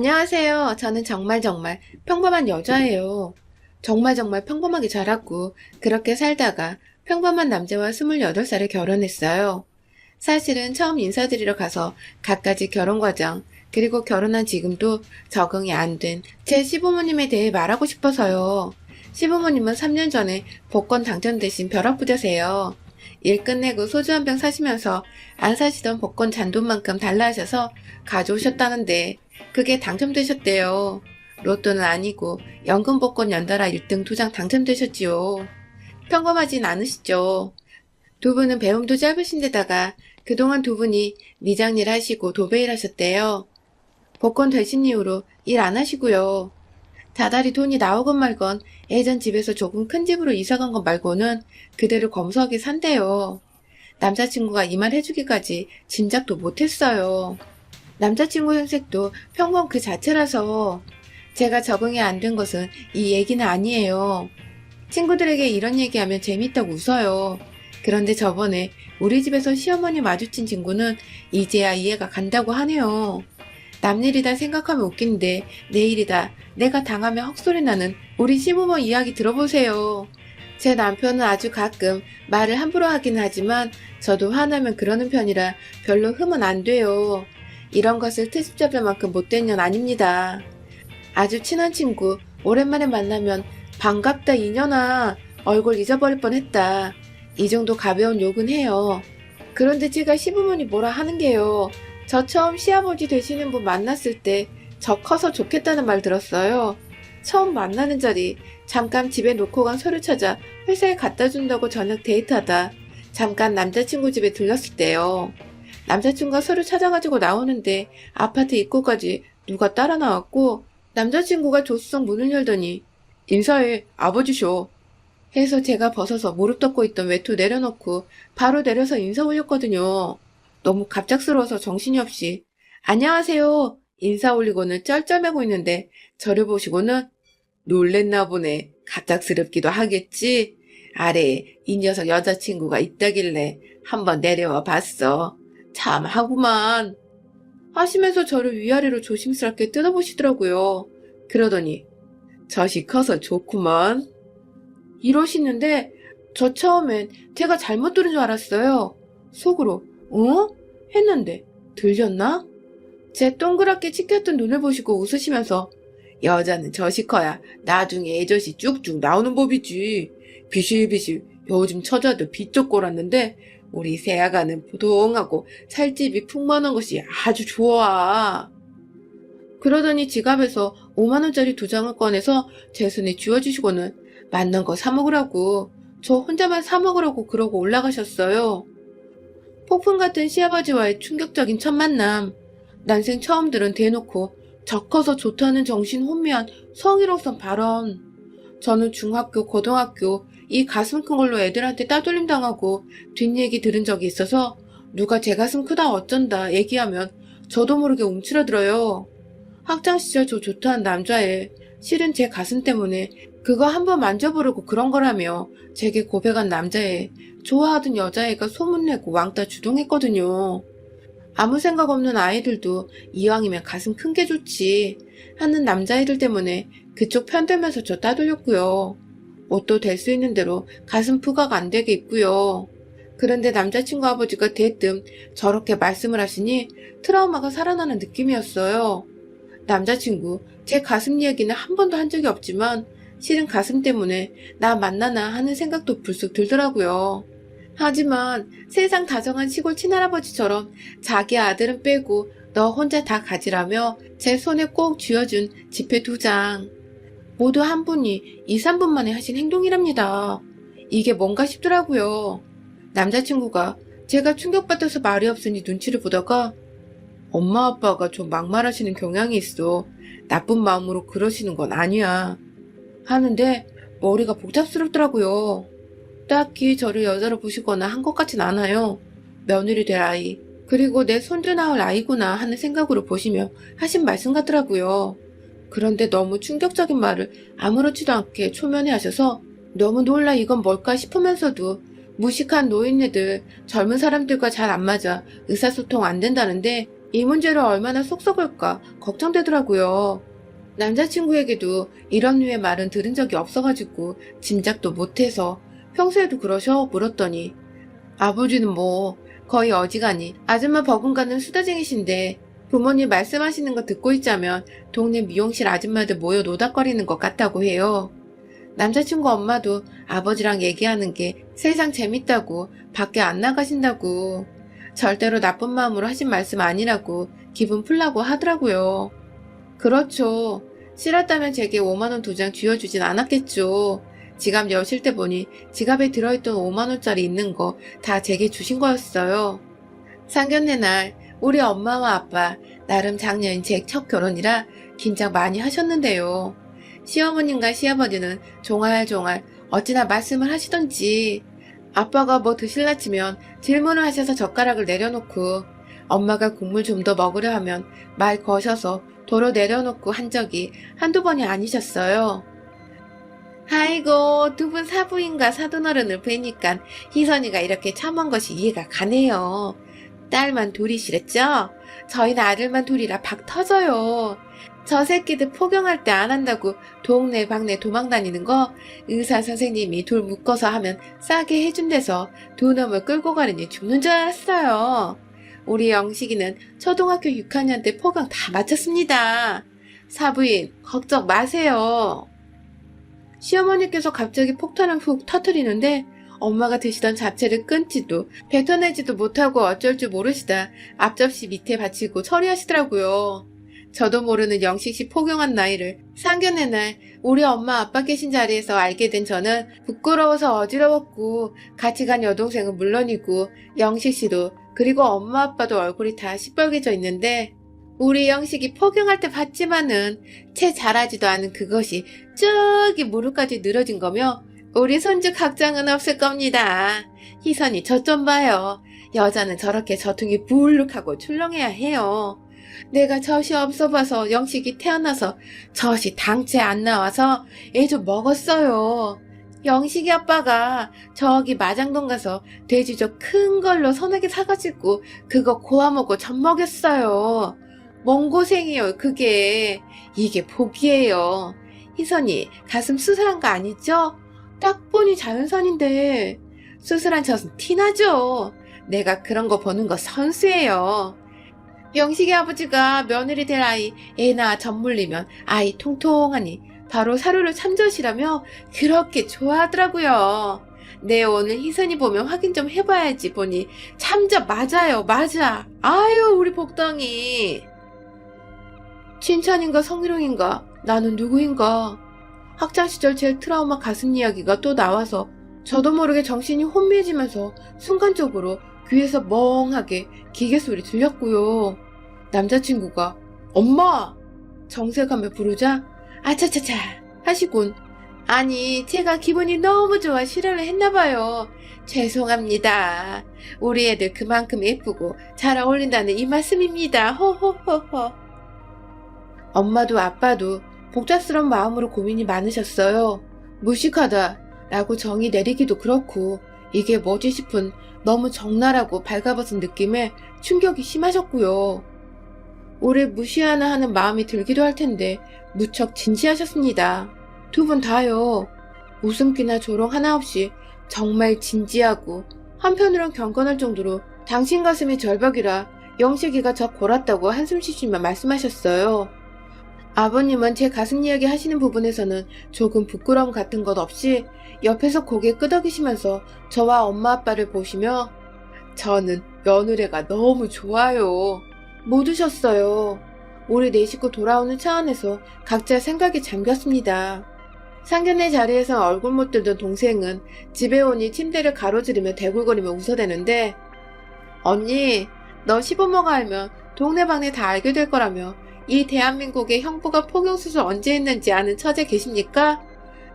안녕하세요. 저는 정말 평범한 여자예요. 정말 평범하게 자랐고 그렇게 살다가 평범한 남자와 28살에 결혼했어요. 사실은 처음 인사드리러 가서 갖가지 결혼 과정 그리고 결혼한 지금도 적응이 안 된 제 시부모님에 대해 말하고 싶어서요. 시부모님은 3년 전에 복권 당첨되신 벼락부자세요. 일 끝내고 소주 한 병 사시면서 안 사시던 복권 잔돈만큼 달라 하셔서 가져오셨다는데 그게 당첨되셨대요. 로또는 아니고 연금 복권 연달아 1등 2장 당첨되셨지요. 평범하진 않으시죠? 두 분은 배움도 짧으신데다가 그동안 두 분이 미장일 하시고 도배일 하셨대요. 복권 되신 이후로 일 안 하시고요. 다달이 돈이 나오건 말건 예전 집에서 조금 큰 집으로 이사간 것 말고는 그대로 검소하게 산대요. 남자친구가 이 말 해주기까지 짐작도 못했어요. 남자친구 현색도 평범 그 자체라서 제가 적응이 안 된 것은 이 얘기는 아니에요. 친구들에게 이런 얘기하면 재밌다고 웃어요. 그런데 저번에 우리 집에서 시어머니 마주친 친구는 이제야 이해가 간다고 하네요. 남일이다 생각하면 웃긴데 내일이다 내가 당하면 헛소리 나는 우리 시부모 이야기 들어보세요. 제 남편은 아주 가끔 말을 함부로 하긴 하지만 저도 화나면 그러는 편이라 별로 흠은 안 돼요. 이런 것을 트집 잡을 만큼 못된 년 아닙니다. 아주 친한 친구 오랜만에 만나면 반갑다 이년아 얼굴 잊어버릴 뻔했다. 이 정도 가벼운 욕은 해요. 그런데 제가 시부모니 뭐라 하는 게요. 저 처음 시아버지 되시는 분 만났을 때 저 커서 좋겠다는 말 들었어요. 처음 만나는 자리 잠깐 집에 놓고 간 서류 찾아 회사에 갖다 준다고 저녁 데이트하다 잠깐 남자친구 집에 들렀을 때요. 남자친구가 서류 찾아가지고 나오는데 아파트 입구까지 누가 따라 나왔고 남자친구가 조수석 문을 열더니 인사해 아버지쇼 해서 제가 벗어서 무릎 덮고 있던 외투 내려놓고 바로 내려서 인사 올렸거든요. 너무 갑작스러워서 정신이 없이 안녕하세요 인사 올리고는 쩔쩔매고 있는데 저를 보시고는 놀랬나 보네 갑작스럽기도 하겠지 아래에 이 녀석 여자친구가 있다길래 한번 내려와 봤어 참 하구만 하시면서 저를 위아래로 조심스럽게 뜯어보시더라고요. 그러더니 젖이 커서 좋구먼 이러시는데 저 처음엔 제가 잘못 들은 줄 알았어요. 속으로 어? 했는데 들렸나? 제 동그랗게 치켰던 눈을 보시고 웃으시면서 여자는 젖이 커야 나중에 애젖이 쭉쭉 나오는 법이지. 비실비실 요즘 처자도 비쪽 골았는데 우리 새아가는 보동하고 살집이 풍만한 것이 아주 좋아. 그러더니 지갑에서 5만원짜리 2장을 꺼내서 제 손에 쥐어주시고는 맞는 거 사 먹으라고 저 혼자만 사 먹으라고 그러고 올라가셨어요. 폭풍 같은 시아버지와의 충격적인 첫 만남. 난생 처음 들은 대놓고 저 커서 좋다는 정신 혼미한 성희롱성 발언. 저는 중학교, 고등학교 이 가슴 큰 걸로 애들한테 따돌림 당하고 뒷얘기 들은 적이 있어서 누가 제 가슴 크다 어쩐다 얘기하면 저도 모르게 움츠러들어요. 학창시절 저 좋다는 남자애 실은 제 가슴 때문에 그거 한번 만져보려고 그런 거라며 제게 고백한 남자애 좋아하던 여자애가 소문내고 왕따 주동했거든요. 아무 생각 없는 아이들도 이왕이면 가슴 큰 게 좋지 하는 남자애들 때문에 그쪽 편들면서 저 따돌렸고요. 옷도 될 수 있는 대로 가슴 부각 안 되게 입고요. 그런데 남자친구 아버지가 대뜸 저렇게 말씀을 하시니 트라우마가 살아나는 느낌이었어요. 남자친구 제 가슴 얘기는 한 번도 한 적이 없지만 실은 가슴 때문에 나 만나나 하는 생각도 불쑥 들더라고요. 하지만 세상 다정한 시골 친할아버지처럼 자기 아들은 빼고 너 혼자 다 가지라며 제 손에 꼭 쥐어준 지폐 2장. 모두 한 분이 2, 3분 만에 하신 행동이랍니다. 이게 뭔가 싶더라고요. 남자친구가 제가 충격받아서 말이 없으니 눈치를 보다가 엄마 아빠가 좀 막말하시는 경향이 있어. 나쁜 마음으로 그러시는 건 아니야. 하는데 머리가 복잡스럽더라고요. 딱히 저를 여자로 보시거나 한 것 같진 않아요. 며느리 될 아이, 그리고 내 손주 낳을 아이구나 하는 생각으로 보시며 하신 말씀 같더라고요. 그런데 너무 충격적인 말을 아무렇지도 않게 초면에 하셔서 너무 놀라 이건 뭘까 싶으면서도 무식한 노인네들, 젊은 사람들과 잘 안 맞아 의사소통 안 된다는데 이 문제로 얼마나 속 썩을까 걱정되더라고요. 남자친구에게도 이런 류의 말은 들은 적이 없어가지고 짐작도 못해서 평소에도 그러셔 물었더니 아버지는 뭐 거의 어지간히 아줌마 버금가는 수다쟁이신데 부모님 말씀하시는 거 듣고 있자면 동네 미용실 아줌마들 모여 노닥거리는 것 같다고 해요. 남자친구 엄마도 아버지랑 얘기하는 게 세상 재밌다고 밖에 안 나가신다고 절대로 나쁜 마음으로 하신 말씀 아니라고 기분 풀라고 하더라고요. 그렇죠. 싫었다면 제게 5만원 2장 쥐어주진 않았겠죠. 지갑 여실 때 보니 지갑에 들어있던 5만원짜리 있는 거 다 제게 주신 거였어요. 상견례 날 우리 엄마와 아빠 나름 장녀인 제 첫 결혼이라 긴장 많이 하셨는데요. 시어머님과 시아버지는 종알종알 어찌나 말씀을 하시던지 아빠가 뭐 드실라 치면 질문을 하셔서 젓가락을 내려놓고 엄마가 국물 좀 더 먹으려 하면 말 거셔서 도로 내려놓고 한 적이 한두 번이 아니셨어요. 아이고, 두 분 사부인과 사돈어른을 뵈니까 희선이가 이렇게 참은 것이 이해가 가네요. 딸만 둘이시랬죠? 저희는 아들만 둘이라 박 터져요. 저 새끼들 포경할 때 안 한다고 동네 방네 도망다니는 거 의사 선생님이 둘 묶어서 하면 싸게 해준대서 두 놈을 끌고 가려니 죽는 줄 알았어요. 우리 영식이는 초등학교 6학년 때 포경 다 마쳤습니다. 사부인 걱정 마세요. 시어머니께서 갑자기 폭탄을 훅 터뜨리는데 엄마가 드시던 잡채를 끊지도 뱉어내지도 못하고 어쩔 줄 모르시다 앞접시 밑에 받치고 처리하시더라고요. 저도 모르는 영식씨 포경한 나이를 상견례 날 우리 엄마 아빠 계신 자리에서 알게 된 저는 부끄러워서 어지러웠고 같이 간 여동생은 물론이고 영식씨도 그리고 엄마 아빠도 얼굴이 다 시뻘개져 있는데 우리 영식이 포경할 때 봤지만은 채 자라지도 않은 그것이 저기 무릎까지 늘어진 거며 우리 손주 각장은 없을 겁니다. 희선이 저 좀 봐요. 여자는 저렇게 저퉁이 불룩하고 출렁해야 해요. 내가 젖이 없어 봐서 영식이 태어나서 젖이 당체 안 나와서 애 좀 먹었어요. 영식이 아빠가 저기 마장동 가서 돼지젓 큰 걸로 서너개 사가지고 그거 고아 먹고 젖 먹였어요. 뭔 고생이에요 그게. 이게 복이에요. 희선이 가슴 수술한 거 아니죠? 딱 보니 자연산인데 수술한 젖은 티나죠. 내가 그런 거 보는 거 선수예요. 영식이 아버지가 며느리 될 아이 애 낳아 젖 물리면 아이 통통하니 바로 사료를 참젖이라며 그렇게 좋아하더라고요. 네, 오늘 희선이 보면 확인 좀 해봐야지 보니 참젖 맞아요. 맞아. 아유 우리 복덩이. 칭찬인가 성희롱인가 나는 누구인가. 학창시절 제 트라우마 가슴 이야기가 또 나와서 저도 모르게 정신이 혼미해지면서 순간적으로 귀에서 멍하게 기계 소리 들렸고요. 남자친구가 엄마! 정색하며 부르자 아차차차 하시곤 아니 제가 기분이 너무 좋아 실현을 했나봐요. 죄송합니다. 우리 애들 그만큼 예쁘고 잘 어울린다는 이 말씀입니다. 호호호호. 엄마도 아빠도 복잡스러운 마음으로 고민이 많으셨어요. 무식하다 라고 정의 내리기도 그렇고 이게 뭐지 싶은 너무 적나라하고 발가벗은 느낌에 충격이 심하셨고요. 오래 무시하나 하는 마음이 들기도 할 텐데 무척 진지하셨습니다. 두 분 다요. 웃음기나 조롱 하나 없이 정말 진지하고 한편으론 경건할 정도로 당신 가슴이 절벽이라 영식이가 저 골았다고 한숨 쉬시며 말씀하셨어요. 아버님은 제 가슴 이야기 하시는 부분에서는 조금 부끄러움 같은 것 없이 옆에서 고개 끄덕이시면서 저와 엄마 아빠를 보시며 저는 며느리가 너무 좋아요. 못 우셨어요. 우리 네 식구 돌아오는 차원에서 각자 생각에 잠겼습니다. 상견례 자리에서 얼굴 못 들던 동생은 집에 오니 침대를 가로지르며 대굴거리며 웃어대는데 언니 너 시부모가 알면 동네방네 다 알게 될 거라며 이 대한민국의 형부가 포경수술 언제 했는지 아는 처제 계십니까?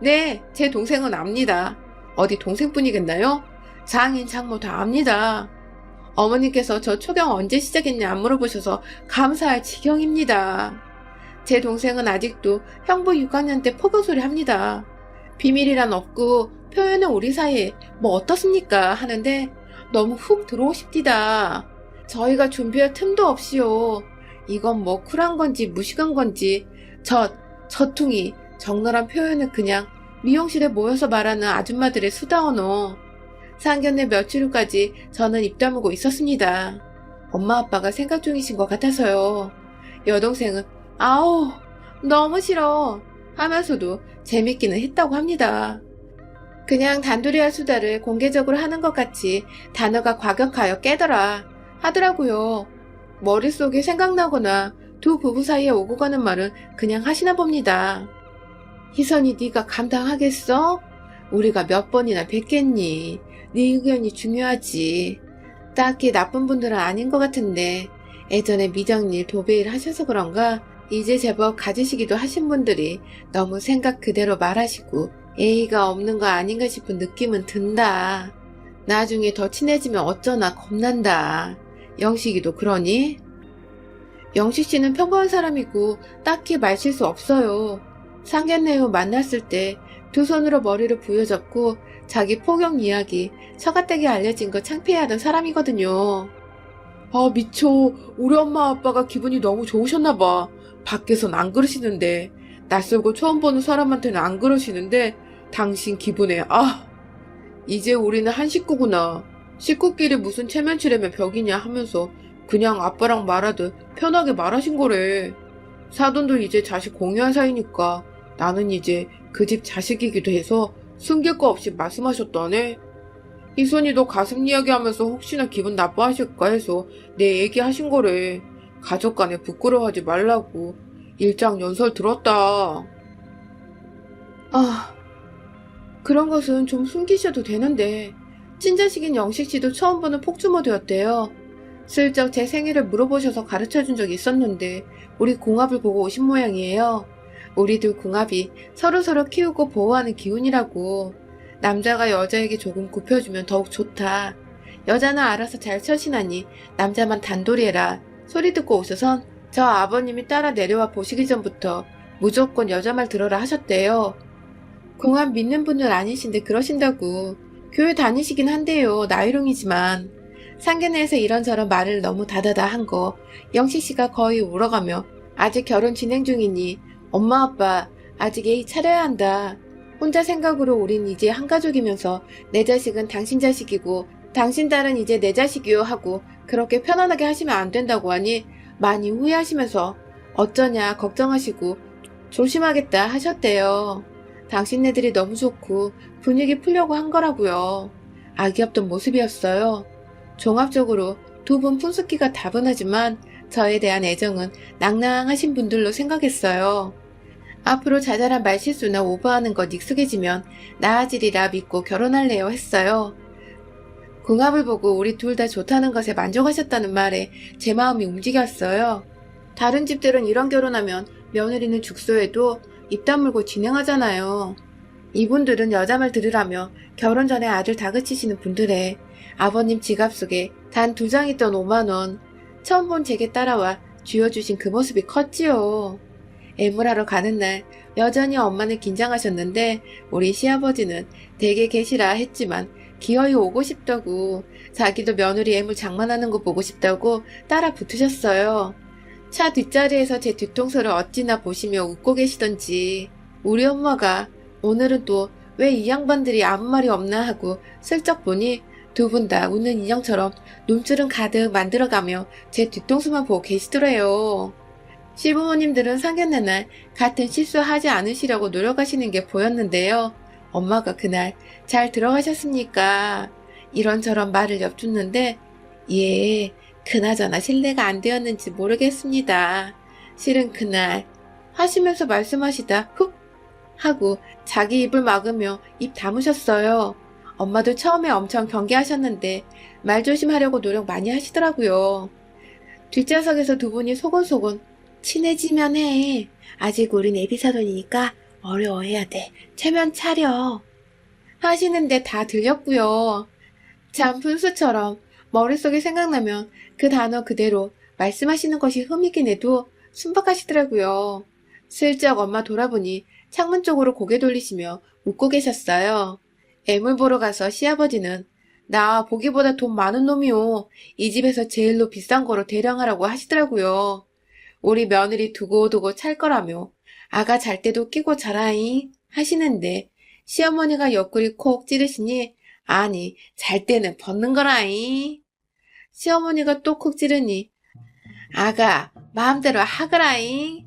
네, 제 동생은 압니다. 어디 동생뿐이겠나요? 장인, 장모 다 압니다. 어머니께서 저 초경 언제 시작했냐 안 물어보셔서 감사할 지경입니다. 제 동생은 아직도 형부 6학년 때 포경소리 합니다. 비밀이란 없고 표현은 우리 사이에 뭐 어떻습니까 하는데 너무 훅 들어오십디다. 저희가 준비할 틈도 없이요. 이건 뭐 쿨한 건지 무식한 건지 저퉁이 적나라한 표현은 그냥 미용실에 모여서 말하는 아줌마들의 수다 언어. 상견례 며칠 후까지 저는 입 다물고 있었습니다. 엄마 아빠가 생각 중이신 것 같아서요. 여동생은 아우 너무 싫어 하면서도 재밌기는 했다고 합니다. 그냥 단둘이 할 수다를 공개적으로 하는 것 같이 단어가 과격하여 깨더라 하더라고요. 머릿속에 생각나거나 두 부부 사이에 오고 가는 말은 그냥 하시나 봅니다. 희선이 네가 감당하겠어? 우리가 몇 번이나 뵙겠니? 네 의견이 중요하지. 딱히 나쁜 분들은 아닌 것 같은데 예전에 미정일 도배일 하셔서 그런가 이제 제법 가지시기도 하신 분들이 너무 생각 그대로 말하시고 예의가 없는 거 아닌가 싶은 느낌은 든다. 나중에 더 친해지면 어쩌나 겁난다. 영식이도 그러니? 영식 씨는 평범한 사람이고 딱히 말실수 없어요. 상견례 후 만났을 때 두 손으로 머리를 부여잡고 자기 폭력 이야기 처갓댁에 알려진 거 창피해하던 사람이거든요. 아 미쳐. 우리 엄마 아빠가 기분이 너무 좋으셨나봐. 밖에선 안 그러시는데 낯설고 처음 보는 사람한테는 안 그러시는데 당신 기분에 이제 우리는 한 식구구나. 식구끼리 무슨 체면치레면 벽이냐 하면서 그냥 아빠랑 말하듯 편하게 말하신 거래. 사돈도 이제 자식 공유한 사이니까 나는 이제 그 집 자식이기도 해서 숨길 거 없이 말씀하셨다네. 희선이도 가슴 이야기하면서 혹시나 기분 나빠하실까 해서 내 얘기하신 거래. 가족 간에 부끄러워하지 말라고. 일장 연설 들었다. 그런 것은 좀 숨기셔도 되는데 친자식인 영식씨도 처음 보는 폭주모드였대요. 슬쩍 제 생일을 물어보셔서 가르쳐준 적이 있었는데 우리 궁합을 보고 오신 모양이에요. 우리 둘 궁합이 서로서로 키우고 보호하는 기운이라고. 남자가 여자에게 조금 굽혀주면 더욱 좋다. 여자는 알아서 잘 처신하니 남자만 단돌이 해라. 소리 듣고 오셔선 저 아버님이 따라 내려와 보시기 전부터 무조건 여자 말 들어라 하셨대요. 궁합 믿는 분은 아니신데 그러신다고. 교회 다니시긴 한데요. 나이롱이지만. 상견례에서 이런저런 말을 너무 다다다 한 거 영식씨가 거의 울어가며 아직 결혼 진행 중이니 엄마 아빠 아직 예의 차려야 한다. 혼자 생각으로 우린 이제 한 가족이면서 내 자식은 당신 자식이고 당신 딸은 이제 내 자식이요 하고 그렇게 편안하게 하시면 안 된다고 하니 많이 후회하시면서 어쩌냐 걱정하시고 조심하겠다 하셨대요. 당신네들이 너무 좋고 분위기 풀려고 한 거라고요. 악이 없던 모습이었어요. 종합적으로 두 분 푼숙기가 다분하지만 저에 대한 애정은 낭낭하신 분들로 생각했어요. 앞으로 자잘한 말실수나 오버하는 것 익숙해지면 나아지리라 믿고 결혼할래요 했어요. 궁합을 보고 우리 둘 다 좋다는 것에 만족하셨다는 말에 제 마음이 움직였어요. 다른 집들은 이런 결혼하면 며느리는 죽소해도 입 다물고 진행하잖아요. 이분들은 여자 말 들으라며 결혼 전에 아들 다그치시는 분들에 아버님 지갑 속에 단 2장 있던 5만원 처음 본 제게 따라와 쥐어주신 그 모습이 컸지요. 애물하러 가는 날 여전히 엄마는 긴장하셨는데 우리 시아버지는 댁에 계시라 했지만 기어이 오고 싶다고 자기도 며느리 애물 장만하는 거 보고 싶다고 따라 붙으셨어요. 차 뒷자리에서 제 뒤통수를 어찌나 보시며 웃고 계시던지 우리 엄마가 오늘은 또 왜 이 양반들이 아무 말이 없나 하고 슬쩍 보니 두 분 다 웃는 인형처럼 눈주름 가득 만들어가며 제 뒤통수만 보고 계시더래요. 시부모님들은 상견례 날 같은 실수하지 않으시려고 노력하시는 게 보였는데요. 엄마가 그날 잘 들어가셨습니까? 이런저런 말을 엿듣는데 예, 그나저나 실례가 안 되었는지 모르겠습니다. 실은 그날 하시면서 말씀하시다 훅 하고 자기 입을 막으며 입 다무셨어요. 엄마도 처음에 엄청 경계하셨는데 말 조심하려고 노력 많이 하시더라고요. 뒷좌석에서 두 분이 소곤소곤 친해지면 해. 아직 우린 애비사돈이니까 어려워해야 돼. 체면 차려. 하시는데 다 들렸고요. 참 분수처럼 머릿속에 생각나면 그 단어 그대로 말씀하시는 것이 흠이긴 해도 순박하시더라고요. 슬쩍 엄마 돌아보니 창문 쪽으로 고개 돌리시며 웃고 계셨어요. 애물 보러 가서 시아버지는 나 보기보다 돈 많은 놈이요. 이 집에서 제일로 비싼 거로 대령하라고 하시더라고요. 우리 며느리 두고두고 찰 거라며 아가 잘 때도 끼고 자라잉 하시는데 시어머니가 옆구리 콕 찌르시니 아니 잘 때는 벗는 거라잉. 시어머니가 또 콕 찌르니 아가 마음대로 하거라잉.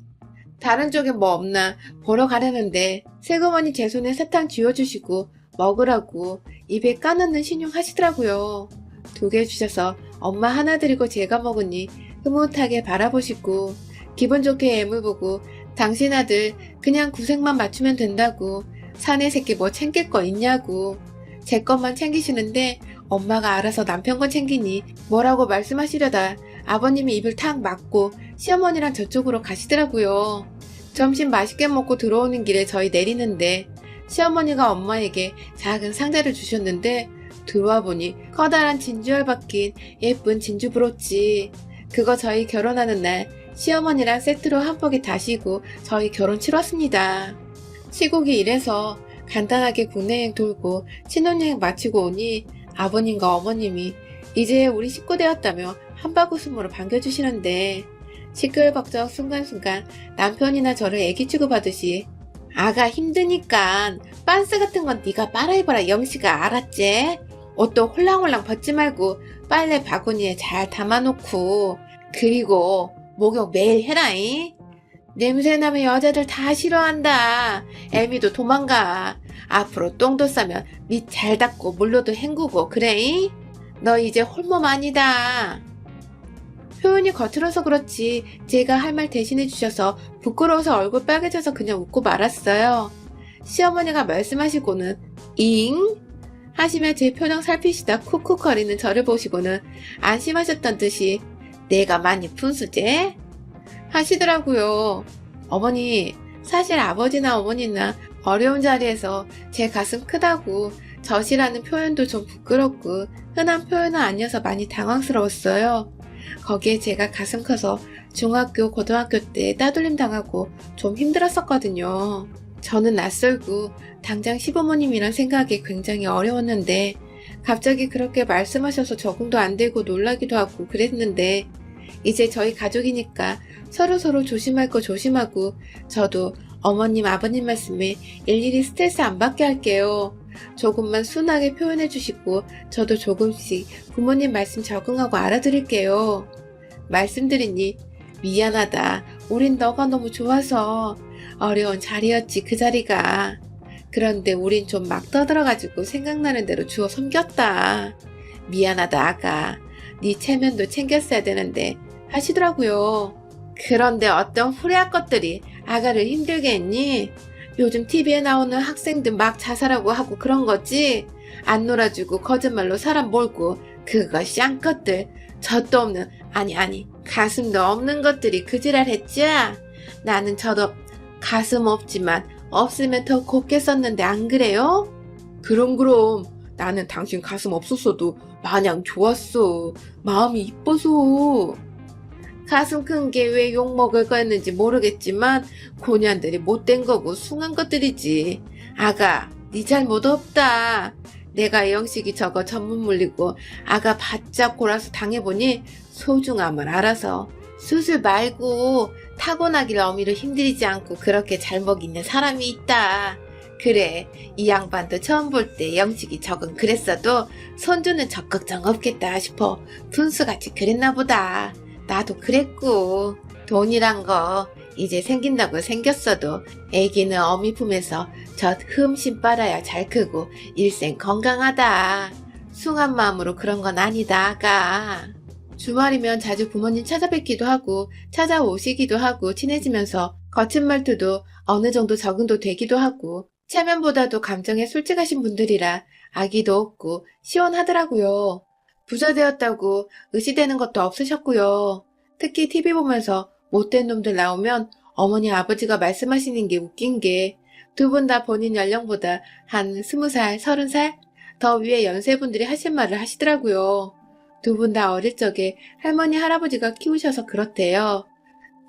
다른 쪽에 뭐 없나 보러 가려는데 새그머니 제 손에 사탕 쥐어주시고 먹으라고 입에 까놓는 신용 하시더라고요. 2개 주셔서 엄마 하나 드리고 제가 먹으니 흐뭇하게 바라보시고 기분 좋게 애물 보고 당신 아들 그냥 구색만 맞추면 된다고 사내 새끼 뭐 챙길 거 있냐고 제 것만 챙기시는데 엄마가 알아서 남편 건 챙기니 뭐라고 말씀하시려다 아버님이 입을 탁 막고 시어머니랑 저쪽으로 가시더라고요. 점심 맛있게 먹고 들어오는 길에 저희 내리는데 시어머니가 엄마에게 작은 상자를 주셨는데 들어와 보니 커다란 진주알 박힌 예쁜 진주 브로치. 그거 저희 결혼하는 날 시어머니랑 세트로 한 포기 다시고 저희 결혼 치렀습니다. 시국이 이래서 간단하게 국내여행 돌고 신혼여행 마치고 오니 아버님과 어머님이 이제 우리 식구 되었다며 한바구음으로 반겨주시는데 시끌벅적 순간순간 남편이나 저를 애기 취급하듯이 아가 힘드니까 빤스 같은 건 네가 빨아입어라 영식아 알았지? 옷도 홀랑홀랑 벗지 말고 빨래 바구니에 잘 담아놓고 그리고 목욕 매일 해라잉. 냄새나면 여자들 다 싫어한다. 애미도 도망가. 앞으로 똥도 싸면 밑 잘 닦고 물로도 헹구고 그래잉? 너 이제 홀몸 아니다. 표현이 거칠어서 그렇지 제가 할 말 대신해 주셔서 부끄러워서 얼굴 빨개져서 그냥 웃고 말았어요. 시어머니가 말씀하시고는 잉? 하시며 제 표정 살피시다 쿡쿡거리는 저를 보시고는 안심하셨던 듯이 내가 많이 푼수제? 하시더라고요. 어머니, 사실 아버지나 어머니나 어려운 자리에서 제 가슴 크다고 젖이라는 표현도 좀 부끄럽고 흔한 표현은 아니어서 많이 당황스러웠어요. 거기에 제가 가슴 커서 중학교, 고등학교 때 따돌림 당하고 좀 힘들었었거든요. 저는 낯설고 당장 시부모님이란 생각이 굉장히 어려웠는데 갑자기 그렇게 말씀하셔서 적응도 안 되고 놀라기도 하고 그랬는데 이제 저희 가족이니까 서로서로 조심할 거 조심하고 저도 어머님, 아버님 말씀에 일일이 스트레스 안 받게 할게요. 조금만 순하게 표현해 주시고 저도 조금씩 부모님 말씀 적응하고 알아들을게요. 말씀드리니 미안하다. 우린 너가 너무 좋아서 어려운 자리였지 그 자리가. 그런데 우린 좀 막 떠들어가지고 생각나는 대로 주워 섬겼다. 미안하다 아가. 네 체면도 챙겼어야 되는데 하시더라고요. 그런데 어떤 후레학 것들이 아가를 힘들게 했니? 요즘 TV에 나오는 학생들 막 자살하고 하고 그런 거지? 안 놀아주고 거짓말로 사람 몰고 그거 쌍것들 젖도 없는 아니 가슴도 없는 것들이 그 지랄 했지? 나는 저도 가슴 없지만 없으면 더 곱게 썼는데 안 그래요? 그럼 나는 당신 가슴 없었어도 마냥 좋았어. 마음이 이뻐서. 가슴 큰 게 왜 욕먹을 거였는지 모르겠지만 고년들이 못된 거고 숭한 것들이지. 아가 네 잘못 없다. 내가 영식이 저거 전문 물리고 아가 바짝 골아서 당해보니 소중함을 알아서 수술 말고 타고나길 어미로 힘들이지 않고 그렇게 잘 먹이는 사람이 있다. 그래 이 양반도 처음 볼 때 영식이 저건 그랬어도 손주는 적극정 없겠다 싶어 분수같이 그랬나 보다. 나도 그랬고 돈이란 거 이제 생긴다고 생겼어도 애기는 어미 품에서 젖 흠씬 빨아야 잘 크고 일생 건강하다. 숭한 마음으로 그런 건 아니다 아가. 주말이면 자주 부모님 찾아뵙기도 하고 찾아오시기도 하고 친해지면서 거친 말투도 어느 정도 적응도 되기도 하고 체면보다도 감정에 솔직하신 분들이라 아기도 없고 시원하더라고요. 부자 되었다고 의시되는 것도 없으셨고요. 특히 TV 보면서 못된 놈들 나오면 어머니 아버지가 말씀하시는 게 웃긴 게 두 분 다 본인 연령보다 한 20살, 30살 더 위에 연세분들이 하신 말을 하시더라고요. 두 분 다 어릴 적에 할머니, 할아버지가 키우셔서 그렇대요.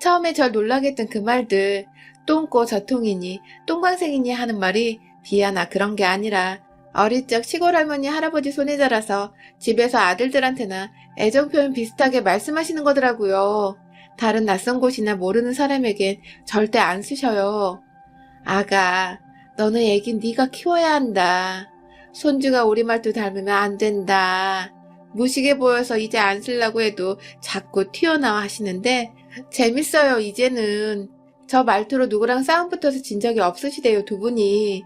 처음에 절 놀라게 했던 그 말들 똥꼬 저통이니 똥광생이니 하는 말이 비하나 그런 게 아니라 어릴 적 시골 할머니 할아버지 손에 자라서 집에서 아들들한테나 애정 표현 비슷하게 말씀하시는 거더라고요. 다른 낯선 곳이나 모르는 사람에겐 절대 안 쓰셔요. 아가, 너는 애긴 네가 키워야 한다. 손주가 우리 말투 닮으면 안 된다. 무식해 보여서 이제 안 쓰려고 해도 자꾸 튀어나와 하시는데 재밌어요, 이제는. 저 말투로 누구랑 싸움 붙어서 진 적이 없으시대요, 두 분이.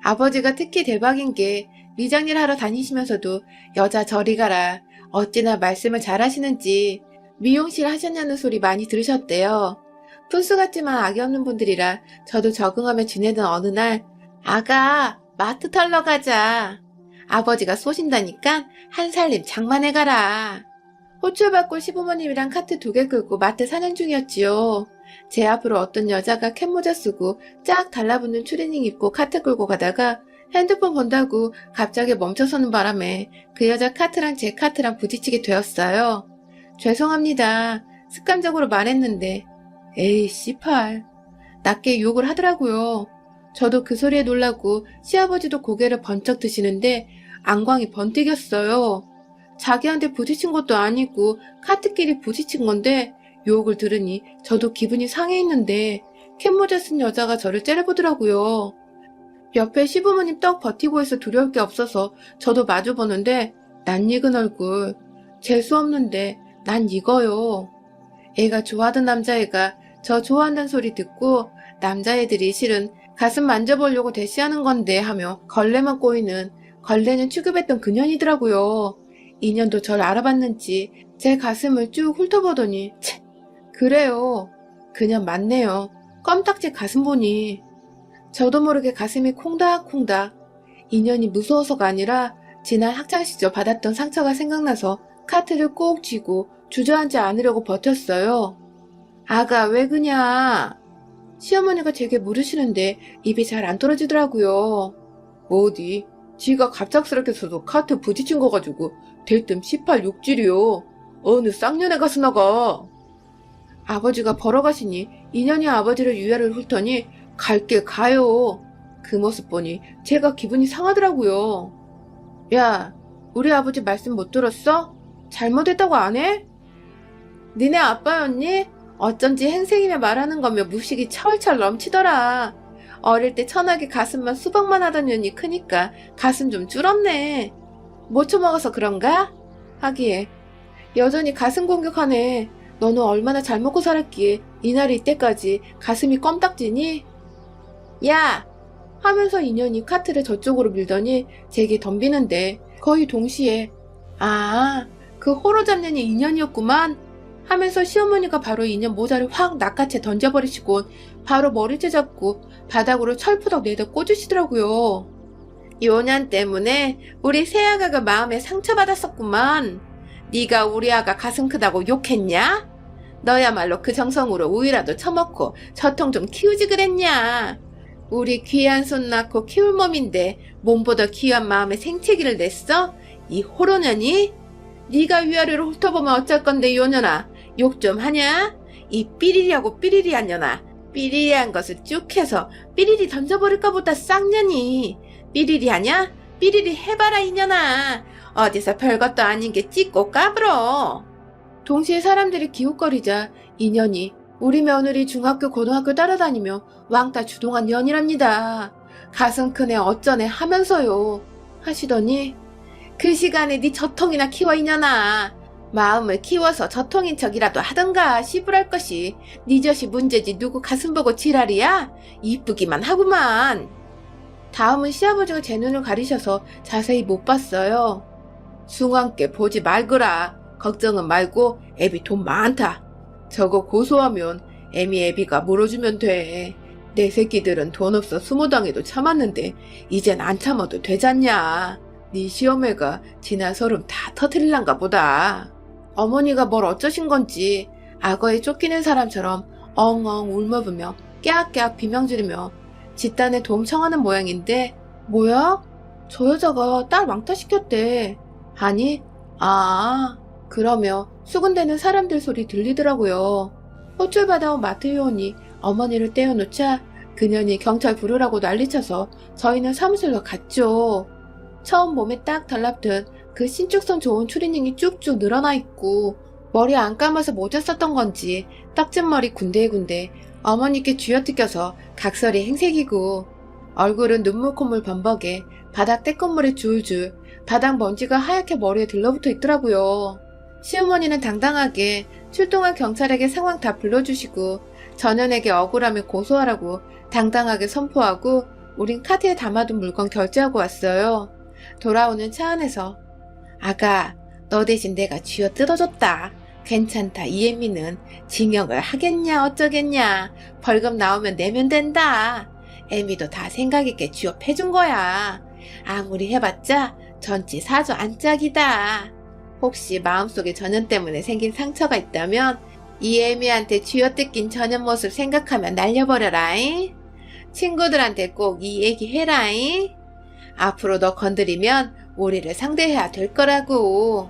아버지가 특히 대박인 게 미장일 하러 다니시면서도 여자 저리 가라, 어찌나 말씀을 잘하시는지 미용실 하셨냐는 소리 많이 들으셨대요. 푼수 같지만 악이 없는 분들이라 저도 적응하며 지내던 어느 날 아가, 마트 털러 가자. 아버지가 쏘신다니까 한 살림 장만해 가라. 호출받고 시부모님이랑 카트 2개 끌고 마트 사냥 중이었지요. 제 앞으로 어떤 여자가 캡모자 쓰고 쫙 달라붙는 추리닝 입고 카트 끌고 가다가 핸드폰 본다고 갑자기 멈춰서는 바람에 그 여자 카트랑 제 카트랑 부딪히게 되었어요. 죄송합니다. 습관적으로 말했는데 에이 씨팔. 낮게 욕을 하더라고요. 저도 그 소리에 놀라고 시아버지도 고개를 번쩍 드시는데 안광이 번뜩였어요. 자기한테 부딪힌 것도 아니고 카트끼리 부딪힌 건데 욕을 들으니 저도 기분이 상해있는데 캡모자 쓴 여자가 저를 째려보더라고요. 옆에 시부모님 떡 버티고 있어 두려울 게 없어서 저도 마주보는데 낯익은 얼굴. 재수없는데 난 이거요. 애가 좋아하던 남자애가 저 좋아한다는 소리 듣고 남자애들이 실은 가슴 만져보려고 대시하는 건데 하며 걸레만 꼬이는 걸레는 취급했던 그년이더라고요. 인연도 절 알아봤는지 제 가슴을 쭉 훑어보더니 치, 그래요. 그냥 맞네요. 껌딱지 가슴 보니. 저도 모르게 가슴이 콩닥콩닥. 인연이 무서워서가 아니라 지난 학창시절 받았던 상처가 생각나서 카트를 꼭 쥐고 주저앉지 않으려고 버텼어요. 아가 왜 그냐? 시어머니가 제게 물으시는데 입이 잘 안 떨어지더라고요. 어디? 지가 갑작스럽게 서도 카트 부딪힌 거 가지고 대뜸 18 욕질이요. 어느 쌍년의 가서 나가. 아버지가 벌어가시니 인연이 아버지를 유야를 훑더니 갈 길 가요. 그 모습 보니 제가 기분이 상하더라고요. 야, 우리 아버지 말씀 못 들었어? 잘못했다고 안 해? 니네 아빠였니? 어쩐지 행색이며 말하는 거며 무식이 철철 넘치더라. 어릴 때 천하게 가슴만 수박만 하던 년이 크니까 가슴 좀 줄었네. 못 처먹어서 그런가? 하기에 여전히 가슴 공격하네. 너는 얼마나 잘 먹고 살았기에 이날이 이때까지 가슴이 껌딱지니? 야! 하면서 인연이 카트를 저쪽으로 밀더니 제게 덤비는데 거의 동시에 아, 그 호로 잡년이 인연이었구만 하면서 시어머니가 바로 인연 모자를 확 낚아채 던져버리시곤 바로 머리채 잡고 바닥으로 철푸덕 내다 꽂으시더라고요. 요년 때문에 우리 새아가가 마음에 상처받았었구만. 네가 우리 아가 가슴 크다고 욕했냐? 너야말로 그 정성으로 우유라도 처먹고 저통 좀 키우지 그랬냐? 우리 귀한 손 낳고 키울 몸인데 몸보다 귀한 마음에 생채기를 냈어? 이 호로년이? 네가 위아래로 훑어보면 어쩔 건데 요년아, 욕 좀 하냐? 이 삐리리하고 삐리리한 년아, 삐리리한 것을 쭉 해서 삐리리 던져버릴까 보다 쌍년이. 삐리리하냐? 삐리리 해봐라 이년아. 어디서 별것도 아닌 게 찢고 까불어. 동시에 사람들이 기웃거리자 인연이 우리 며느리 중학교 고등학교 따라다니며 왕따 주동한 년이랍니다. 가슴 큰 애 어쩌네 하면서요 하시더니 그 시간에 네 저통이나 키워 이년아. 마음을 키워서 저통인 척이라도 하던가 씨부랄 것이. 네 젖이 문제지 누구 가슴 보고 지랄이야? 이쁘기만 하구만. 다음은 시아버지가 제 눈을 가리셔서 자세히 못 봤어요. 숭한께 보지 말거라. 걱정은 말고 애비 돈 많다. 저거 고소하면 애비가 물어주면 돼. 내 새끼들은 돈 없어 수모당해도 참았는데 이젠 안 참아도 되잖냐. 네 시어매가 지난 설움 다 터트릴란가 보다. 어머니가 뭘 어쩌신 건지 악어에 쫓기는 사람처럼 엉엉 울먹으며 깨악깨악 비명 지르며 집단에 도움 청하는 모양인데 뭐야? 저 여자가 딸 왕따시켰대. 아니, 그러며 수군대는 사람들 소리 들리더라고요. 호출받아온 마트 요원이 어머니를 떼어놓자 그년이 경찰 부르라고 난리쳐서 저희는 사무실로 갔죠. 처음 몸에 딱 달라붙은 그 신축성 좋은 추리닝이 쭉쭉 늘어나 있고 머리 안 감아서 모자 썼던 건지 떡진머리 군데군데 어머니께 쥐어뜯겨서 각설이 행색이고 얼굴은 눈물 콧물 범벅에 바닥 떼건물에 줄줄 바닥 먼지가 하얗게 머리에 들러붙어 있더라고요. 시어머니는 당당하게 출동한 경찰에게 상황 다 불러주시고 전현에게 억울함을 고소하라고 당당하게 선포하고 우린 카드에 담아둔 물건 결제하고 왔어요. 돌아오는 차 안에서 아가, 너 대신 내가 쥐어 뜯어줬다. 괜찮다. 이혜미는 징역을 하겠냐 어쩌겠냐. 벌금 나오면 내면 된다. 애미도 다 생각있게 쥐업해준 거야. 아무리 해봤자 전치 사조 안짝이다. 혹시 마음속에 전현 때문에 생긴 상처가 있다면 이애미한테 쥐어뜯긴 전현 모습 생각하면 날려버려라잉. 친구들한테 꼭 이 얘기 해라잉. 앞으로 너 건드리면 우리를 상대해야 될 거라고.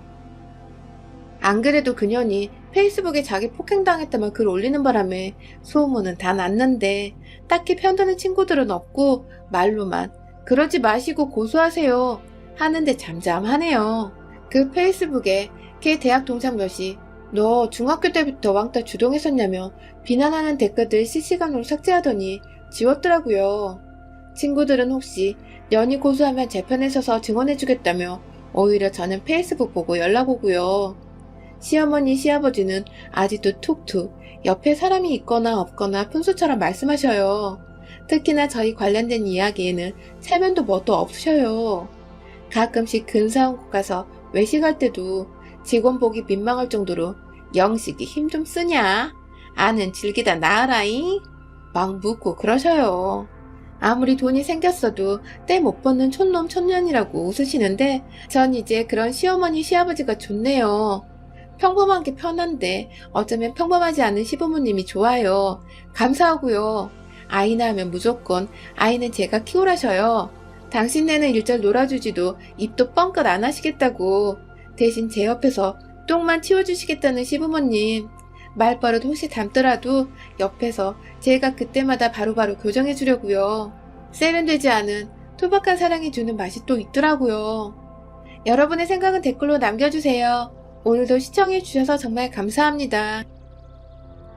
안 그래도 그년이 페이스북에 자기 폭행당했다만 글 올리는 바람에 소문은 다 났는데 딱히 편드는 친구들은 없고 말로만 그러지 마시고 고소하세요 하는데 잠잠하네요. 그 페이스북에 걔 대학 동창 몇이 너 중학교 때부터 왕따 주동했었냐며 비난하는 댓글들 실시간으로 삭제하더니 지웠더라고요. 친구들은 혹시 연이 고소하면 제 편에 서서 증언해주겠다며 오히려 저는 페이스북 보고 연락 오고요. 시어머니 시아버지는 아직도 툭툭 옆에 사람이 있거나 없거나 푼수처럼 말씀하셔요. 특히나 저희 관련된 이야기에는 체면도 뭣도 없으셔요. 가끔씩 근사한 곳 가서 외식할 때도 직원 보기 민망할 정도로 영식이 힘 좀 쓰냐? 아는 즐기다 나으라잉? 막 묻고 그러셔요. 아무리 돈이 생겼어도 때 못 벗는 촌놈 촌년이라고 웃으시는데 전 이제 그런 시어머니 시아버지가 좋네요. 평범한 게 편한데 어쩌면 평범하지 않은 시부모님이 좋아요. 감사하고요. 아이 낳으면 무조건 아이는 제가 키우라셔요. 당신네는 일절 놀아주지도 입도 뻥끗 안 하시겠다고. 대신 제 옆에서 똥만 치워주시겠다는 시부모님. 말버릇 혹시 닮더라도 옆에서 제가 그때마다 바로바로 교정해주려고요. 세련되지 않은 투박한 사랑이 주는 맛이 또 있더라고요. 여러분의 생각은 댓글로 남겨주세요. 오늘도 시청해주셔서 정말 감사합니다.